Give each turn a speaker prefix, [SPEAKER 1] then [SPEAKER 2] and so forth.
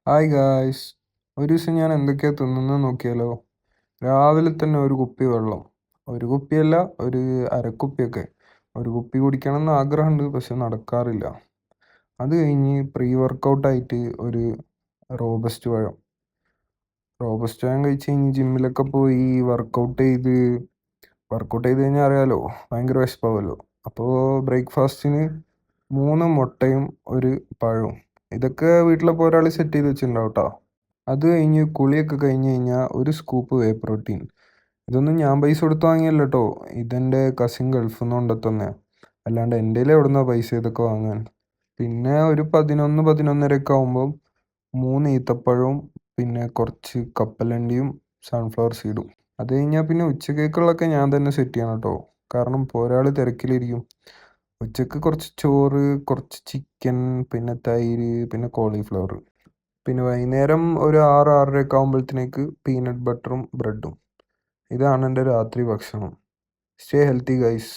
[SPEAKER 1] Hi guys. ഒരു ദിവസം ഞാൻ എന്തൊക്കെയാ തിന്നുന്നത് നോക്കിയാലോ. രാവിലെ തന്നെ ഒരു കുപ്പി വെള്ളം. ഒരു കുപ്പിയല്ല, ഒരു അരക്കുപ്പിയൊക്കെ. ഒരു കുപ്പി കുടിക്കണം എന്ന് ആഗ്രഹമുണ്ട്, പക്ഷെ നടക്കാറില്ല. അത് കഴിഞ്ഞ് പ്രീ വർക്കൗട്ടായിട്ട് ഒരു റോബസ്റ്റ് പഴം. റോബസ്റ്റ് പഴം കഴിച്ച് കഴിഞ്ഞ് ജിമ്മിലൊക്കെ പോയി വർക്കൗട്ട് ചെയ്ത് കഴിഞ്ഞാൽ അറിയാലോ, ഭയങ്കര വിശപ്പാവുമല്ലോ. അപ്പോൾ ബ്രേക്ക്ഫാസ്റ്റിന് 3 മുട്ടയും ഒരു പഴവും. ഇതൊക്കെ വീട്ടിലപ്പോൾ ഒരാൾ സെറ്റ് ചെയ്ത് വെച്ചിട്ടുണ്ടാവും കേട്ടോ. അത് കഴിഞ്ഞ് കുളിയൊക്കെ കഴിഞ്ഞ് കഴിഞ്ഞാൽ ഒരു സ്കൂപ്പ് വേ പ്രോട്ടീൻ. ഇതൊന്നും ഞാൻ പൈസ കൊടുത്ത് വാങ്ങിയല്ല കേട്ടോ. ഇതെൻ്റെ കസിൻ ഗൾഫിൽ നിന്ന് കൊണ്ടുത്തന്നെ. അല്ലാണ്ട് എൻ്റെ കയ്യിൽ എവിടുന്നാ പൈസ ഇതൊക്കെ വാങ്ങാൻ. പിന്നെ ഒരു 11-11:30 ആകുമ്പം 3 ഈത്തപ്പഴവും പിന്നെ കുറച്ച് കപ്പലണ്ടിയും സൺഫ്ലവർ സീഡും. അത് കഴിഞ്ഞാൽ പിന്നെ ഉച്ചക്കേക്കുള്ളതൊക്കെ ഞാൻ തന്നെ സെറ്റ് ചെയ്യണം കേട്ടോ. കാരണം ഇപ്പോൾ ഒരാൾ തിരക്കിലിരിക്കും. ഉച്ചക്ക് കുറച്ച് ചോറ്, കുറച്ച് ചിക്കൻ, പിന്നെ തൈര്, പിന്നെ കോളിഫ്ലവർ. പിന്നെ വൈകുന്നേരം ഒരു 6-6:30 ആകുമ്പോഴത്തേക്ക് പീനട്ട് ബട്ടറും ബ്രെഡും. ഇതാണ് എൻ്റെ രാത്രി ഭക്ഷണം. Stay healthy guys.